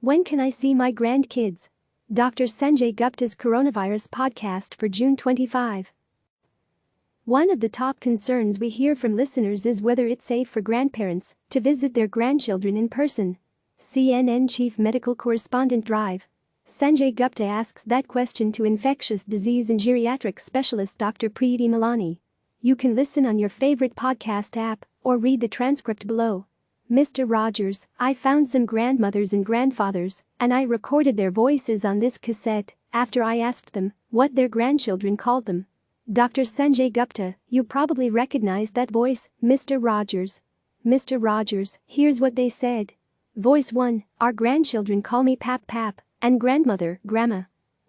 When can I see my grandkids? Dr. Sanjay Gupta's Coronavirus podcast for June 25. One of the top concerns we hear from listeners is whether it's safe for grandparents to visit their grandchildren in person. CNN Chief Medical Correspondent Dr. Sanjay Gupta asks that question to infectious disease and geriatrics specialist Dr. Preeti Malani. You can listen on your favorite podcast app or read the transcript below. Mr. Rogers, I found some grandmothers and grandfathers, and I recorded their voices on this cassette after I asked them what their grandchildren called them. Dr. Sanjay Gupta, you probably recognize that voice, Mr. Rogers. Mr. Rogers, here's what they said. Voice 1, our grandchildren call me Pap Pap, and grandmother, Grandma.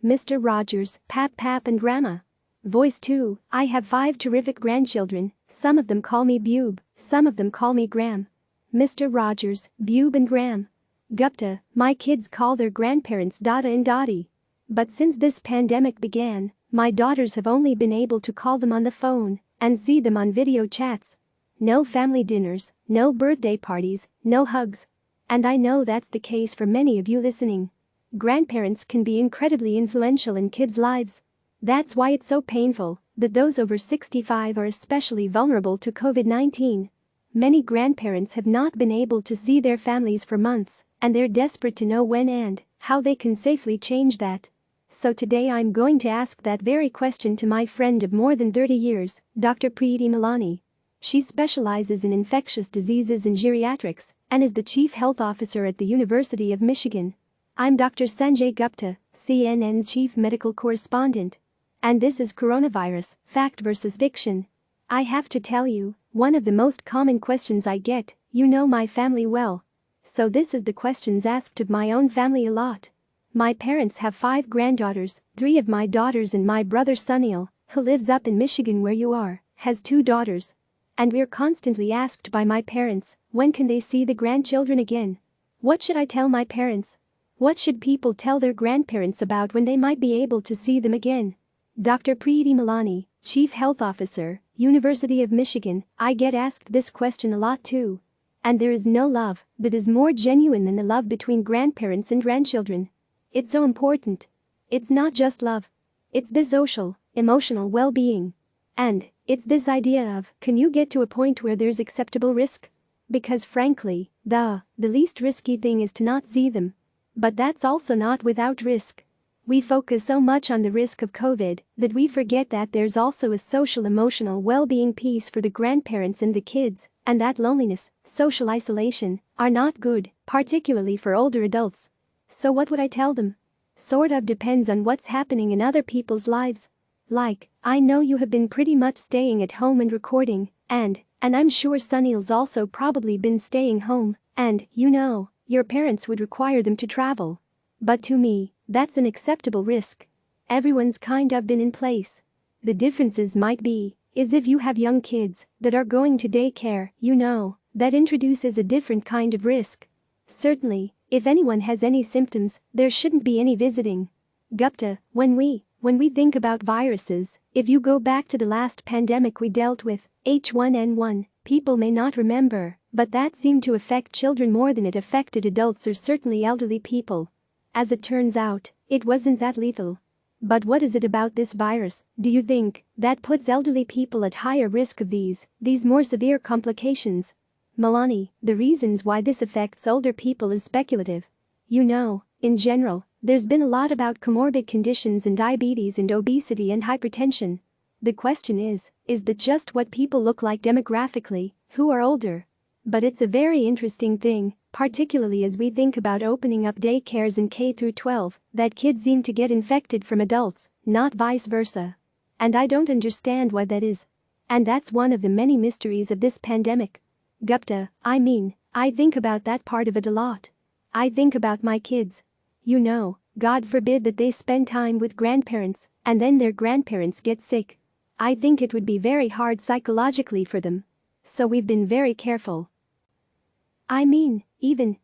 Mr. Rogers, Pap Pap and Grandma. Voice 2, I have 5 terrific grandchildren, some of them call me Bubbe, some of them call me Gram. Mr. Rogers, Bubbe and Gram. Gupta, my kids call their grandparents Dada and Dottie. But since this pandemic began, my daughters have only been able to call them on the phone and see them on video chats. No family dinners, no birthday parties, no hugs. And I know that's the case for many of you listening. Grandparents can be incredibly influential in kids' lives. That's why it's so painful that those over 65 are especially vulnerable to COVID-19. Many grandparents have not been able to see their families for months, and they're desperate to know when and how they can safely change that. So today I'm going to ask that very question to my friend of more than 30 years, Dr. Preeti Malani. She specializes in infectious diseases and geriatrics and is the Chief Health Officer at the University of Michigan. I'm Dr. Sanjay Gupta, CNN's Chief Medical Correspondent. And this is Coronavirus, Fact versus Fiction. I have to tell you, one of the most common questions I get, you know my family well. So this is the questions asked of my own family a lot. My parents have 5 granddaughters, 3 of my daughters and my brother Sunil, who lives up in Michigan where you are, has 2 daughters. And we're constantly asked by my parents, when can they see the grandchildren again? What should I tell my parents? What should people tell their grandparents about when they might be able to see them again? Dr. Preeti Malani, Chief Health Officer, University of Michigan, I get asked this question a lot too. And there is no love that is more genuine than the love between grandparents and grandchildren. It's so important. It's not just love. It's the social, emotional well-being. And it's this idea of, can you get to a point where there's acceptable risk? Because frankly, the least risky thing is to not see them. But that's also not without risk. We focus so much on the risk of COVID that we forget that there's also a social emotional well-being piece for the grandparents and the kids, and that loneliness, social isolation, are not good, particularly for older adults. So what would I tell them? Sort of depends on what's happening in other people's lives. Like, I know you have been pretty much staying at home and recording, and I'm sure Sunil's also probably been staying home, and, you know, your parents would require them to travel. But to me, that's an acceptable risk. Everyone's kind of been in place. The differences might be, is if you have young kids that are going to daycare, you know, that introduces a different kind of risk. Certainly, if anyone has any symptoms, there shouldn't be any visiting. Gupta, when we think about viruses, if you go back to the last pandemic we dealt with, H1N1, people may not remember, but that seemed to affect children more than it affected adults or certainly elderly people. As it turns out, it wasn't that lethal. But what is it about this virus, do you think, that puts elderly people at higher risk of these more severe complications? Malani, the reasons why this affects older people is speculative. You know, in general, there's been a lot about comorbid conditions and diabetes and obesity and hypertension. The question is that just what people look like demographically, who are older? But it's a very interesting thing, particularly as we think about opening up daycares in K through 12, that kids seem to get infected from adults, not vice versa. And I don't understand why that is. And that's one of the many mysteries of this pandemic. Gupta, I think about that part of it a lot. I think about my kids. You know, God forbid that they spend time with grandparents, and then their grandparents get sick. I think it would be very hard psychologically for them. So we've been very careful.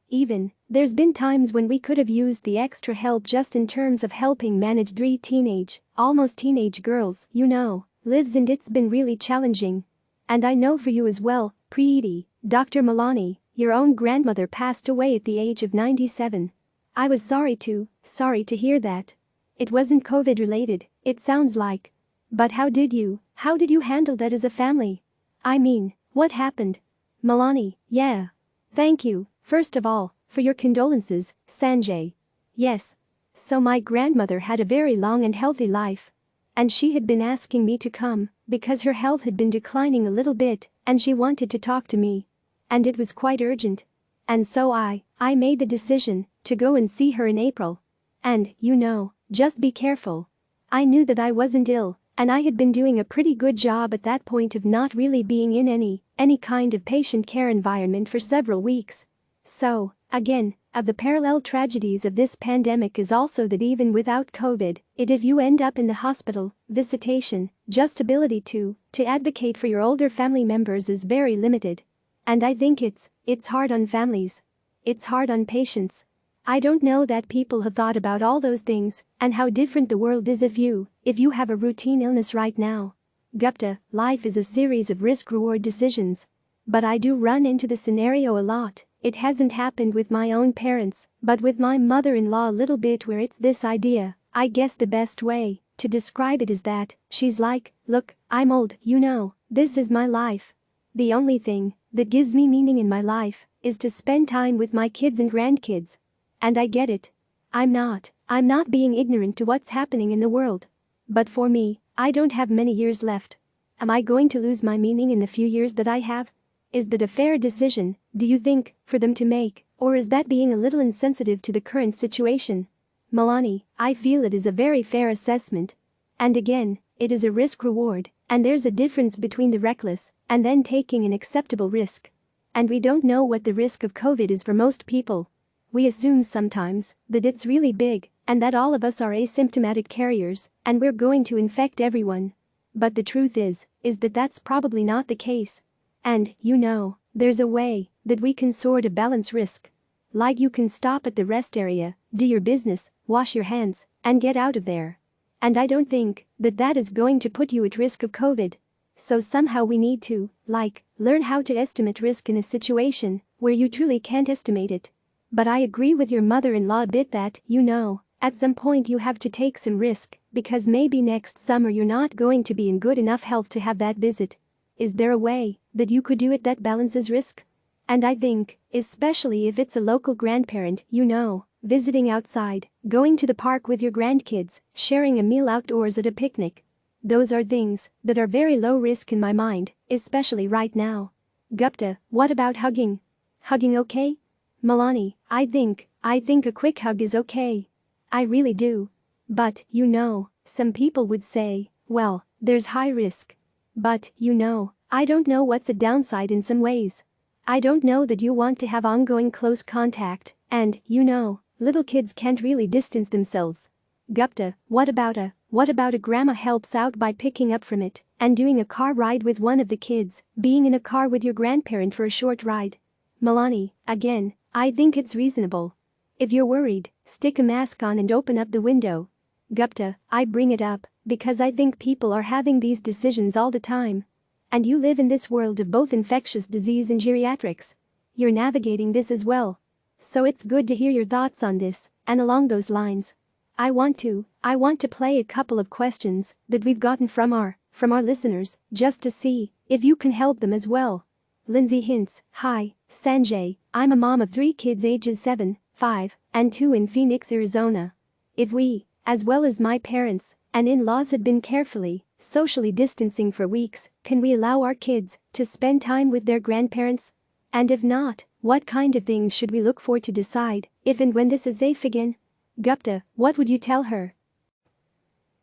Even, there's been times when we could have used the extra help just in terms of helping manage 3 almost teenage girls, you know, lives, and it's been really challenging. And I know for you as well, Preeti, Dr. Malani, your own grandmother passed away at the age of 97. I was sorry to hear that. It wasn't COVID related, it sounds like. But how did you handle that as a family? I mean, what happened? Malani, yeah. Thank you, first of all, for your condolences, Sanjay. Yes. So my grandmother had a very long and healthy life. And she had been asking me to come because her health had been declining a little bit and she wanted to talk to me. And it was quite urgent. And so I made the decision to go and see her in April. And, just be careful. I knew that I wasn't ill, and I had been doing a pretty good job at that point of not really being in any kind of patient care environment for several weeks. So, again, of the parallel tragedies of this pandemic is also that even without COVID, if you end up in the hospital, visitation, just ability to advocate for your older family members is very limited. And I think it's hard on families. It's hard on patients. I don't know that people have thought about all those things and how different the world is if you have a routine illness right now. Gupta, life is a series of risk-reward decisions. But I do run into the scenario a lot. It hasn't happened with my own parents, but with my mother-in-law a little bit where it's this idea. I guess the best way to describe it is that she's like, look, I'm old, this is my life. The only thing that gives me meaning in my life is to spend time with my kids and grandkids. And I get it. I'm not being ignorant to what's happening in the world. But for me, I don't have many years left. Am I going to lose my meaning in the few years that I have? Is that a fair decision, do you think, for them to make, or is that being a little insensitive to the current situation? Malani, I feel it is a very fair assessment. And again, it is a risk-reward, and there's a difference between the reckless and then taking an acceptable risk. And we don't know what the risk of COVID is for most people. We assume sometimes that it's really big and that all of us are asymptomatic carriers and we're going to infect everyone. But the truth is that that's probably not the case. And, there's a way that we can sort of balance risk. Like you can stop at the rest area, do your business, wash your hands, and get out of there. And I don't think that is going to put you at risk of COVID. So somehow we need to, learn how to estimate risk in a situation where you truly can't estimate it. But I agree with your mother-in-law a bit that, at some point you have to take some risk because maybe next summer you're not going to be in good enough health to have that visit. Is there a way that you could do it that balances risk? And I think, especially if it's a local grandparent, visiting outside, going to the park with your grandkids, sharing a meal outdoors at a picnic. Those are things that are very low risk in my mind, especially right now. Gupta, what about hugging? Hugging okay? Malani, I think a quick hug is okay. I really do. But, some people would say, well, there's high risk. But, I don't know what's a downside in some ways. I don't know that you want to have ongoing close contact, and, little kids can't really distance themselves. Gupta, what about a grandma helps out by picking up from it and doing a car ride with one of the kids, being in a car with your grandparent for a short ride? Malani, again, I think it's reasonable. If you're worried, stick a mask on and open up the window. Gupta, I bring it up because I think people are having these decisions all the time. And you live in this world of both infectious disease and geriatrics. You're navigating this as well. So it's good to hear your thoughts on this, and along those lines. I want to play a couple of questions that we've gotten from our listeners, just to see if you can help them as well. Lindsay hints, hi, Sanjay, I'm a mom of 3 kids ages 7, 5, and 2 in Phoenix, Arizona. If we, as well as my parents and in-laws had been carefully, socially distancing for weeks, can we allow our kids to spend time with their grandparents? And if not, what kind of things should we look for to decide if and when this is safe again? Gupta, what would you tell her?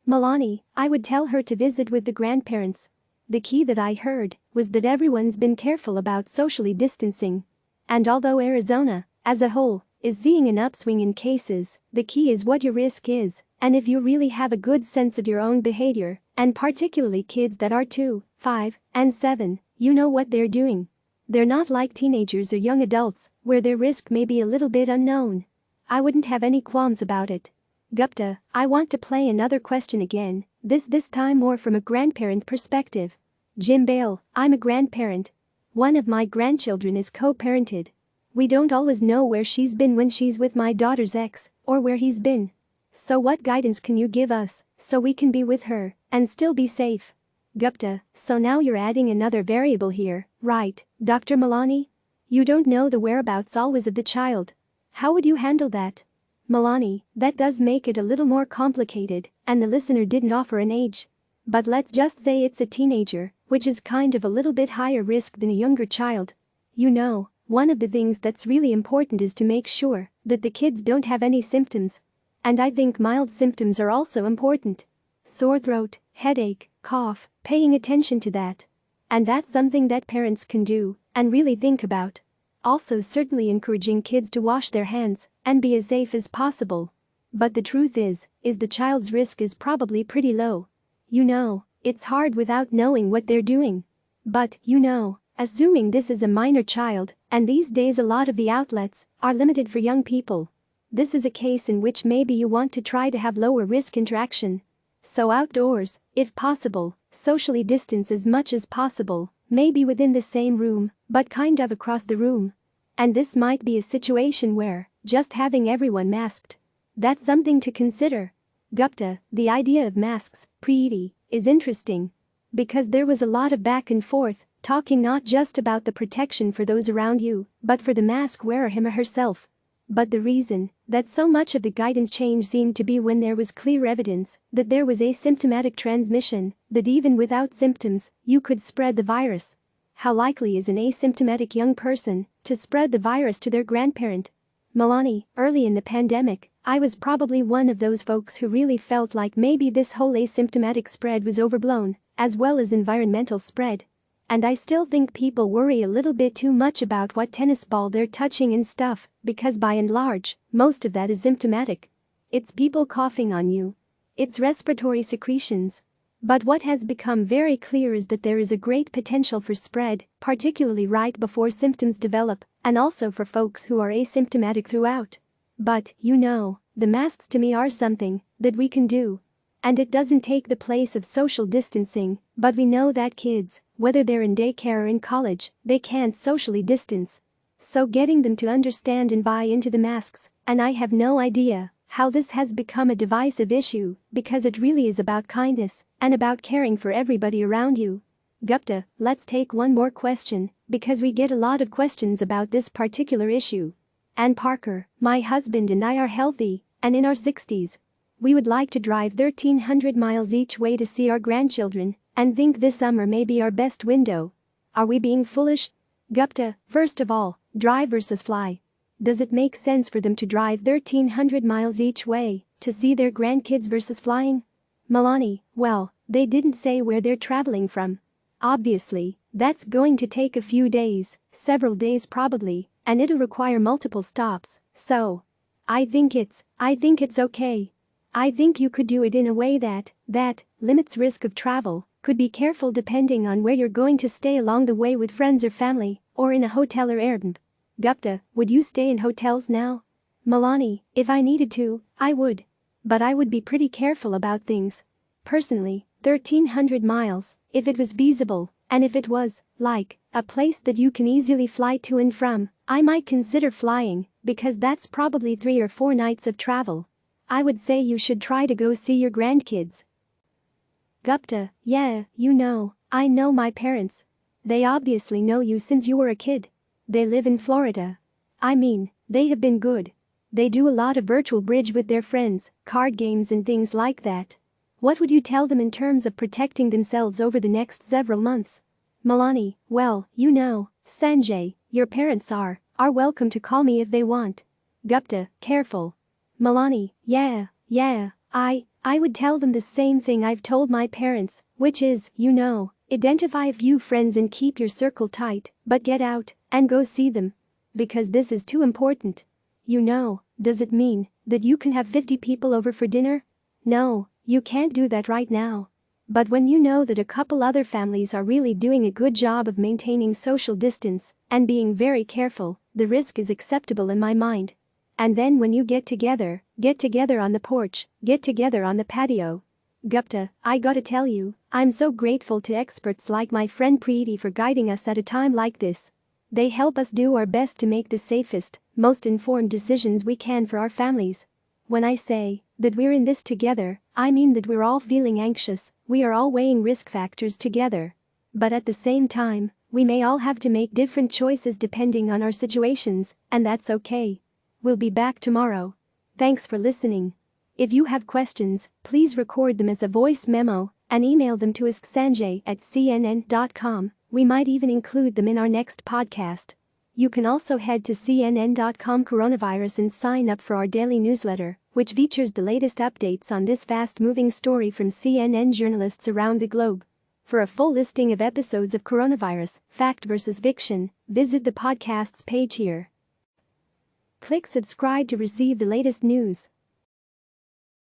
Malani, I would tell her to visit with the grandparents. The key that I heard was that everyone's been careful about socially distancing. And although Arizona, as a whole, is seeing an upswing in cases, the key is what your risk is, and if you really have a good sense of your own behavior, and particularly kids that are 2, 5, and 7, you know what they're doing. They're not like teenagers or young adults, where their risk may be a little bit unknown. I wouldn't have any qualms about it. Gupta, I want to play another question again, this time more from a grandparent perspective. Jim Bale, I'm a grandparent. One of my grandchildren is co-parented. We don't always know where she's been when she's with my daughter's ex, or where he's been. So what guidance can you give us so we can be with her and still be safe? Gupta, so now you're adding another variable here, right, Dr. Malani? You don't know the whereabouts always of the child. How would you handle that? Malani, that does make it a little more complicated, and the listener didn't offer an age. But let's just say it's a teenager, which is kind of a little bit higher risk than a younger child. You know, one of the things that's really important is to make sure that the kids don't have any symptoms. And I think mild symptoms are also important. Sore throat, headache, cough, paying attention to that. And that's something that parents can do and really think about. Also certainly encouraging kids to wash their hands and be as safe as possible. But the truth is the child's risk is probably pretty low. You know, it's hard without knowing what they're doing. But, you know, assuming this is a minor child, and these days a lot of the outlets are limited for young people. This is a case in which maybe you want to try to have lower risk interaction. So outdoors, if possible, socially distance as much as possible, maybe within the same room, but kind of across the room. And this might be a situation where just having everyone masked. That's something to consider. Gupta, the idea of masks, Preeti, is interesting. Because there was a lot of back and forth, talking not just about the protection for those around you, but for the mask wearer him or herself. But the reason that so much of the guidance change seemed to be when there was clear evidence that there was asymptomatic transmission, that even without symptoms, you could spread the virus. How likely is an asymptomatic young person to spread the virus to their grandparent? Malani, early in the pandemic, I was probably one of those folks who really felt like maybe this whole asymptomatic spread was overblown, as well as environmental spread. And I still think people worry a little bit too much about what tennis ball they're touching and stuff, because by and large, most of that is symptomatic. It's people coughing on you. It's respiratory secretions. But what has become very clear is that there is a great potential for spread, particularly right before symptoms develop, and also for folks who are asymptomatic throughout. But, you know, the masks to me are something that we can do. And it doesn't take the place of social distancing, but we know that kids, whether they're in daycare or in college, they can't socially distance. So getting them to understand and buy into the masks, and I have no idea how this has become a divisive issue, because it really is about kindness and about caring for everybody around you. Gupta, let's take one more question, because we get a lot of questions about this particular issue. Ann Parker, my husband and I are healthy and in our 60s. We would like to drive 1,300 miles each way to see our grandchildren and think this summer may be our best window. Are we being foolish? Gupta, first of all, drive versus fly. Does it make sense for them to drive 1,300 miles each way to see their grandkids versus flying? Malani, well, they didn't say where they're traveling from. Obviously, that's going to take a few days, several days probably, and it'll require multiple stops, so I think it's okay. I think you could do it in a way that limits risk of travel, could be careful depending on where you're going to stay along the way with friends or family, or in a hotel or Airbnb. Gupta, would you stay in hotels now? Malani, if I needed to, I would. But I would be pretty careful about things. Personally, 1,300 miles, if it was feasible, and if it was, like, a place that you can easily fly to and from, I might consider flying, because that's probably 3 or 4 nights of travel. I would say you should try to go see your grandkids. Gupta, yeah, you know, I know my parents. They obviously know you since you were a kid. They live in Florida. I mean, they have been good. They do a lot of virtual bridge with their friends, card games and things like that. What would you tell them in terms of protecting themselves over the next several months? Malani, well, you know, Sanjay, your parents are welcome to call me if they want. Gupta, careful. Malani, yeah, I would tell them the same thing I've told my parents, which is, you know, identify a few friends and keep your circle tight, but get out and go see them. Because this is too important. You know, does it mean that you can have 50 people over for dinner? No, you can't do that right now. But when you know that a couple other families are really doing a good job of maintaining social distance and being very careful, the risk is acceptable in my mind. And then when you get together on the porch, get together on the patio. Gupta, I gotta tell you, I'm so grateful to experts like my friend Preeti for guiding us at a time like this. They help us do our best to make the safest, most informed decisions we can for our families. When I say that we're in this together, I mean that we're all feeling anxious, we are all weighing risk factors together. But at the same time, we may all have to make different choices depending on our situations, and that's okay. We'll be back tomorrow. Thanks for listening. If you have questions, please record them as a voice memo and email them to asksanjay@cnn.com. We might even include them in our next podcast. You can also head to cnn.com coronavirus and sign up for our daily newsletter, which features the latest updates on this fast-moving story from CNN journalists around the globe. For a full listing of episodes of Coronavirus, Fact vs. Fiction, visit the podcast's page here. Click subscribe to receive the latest news.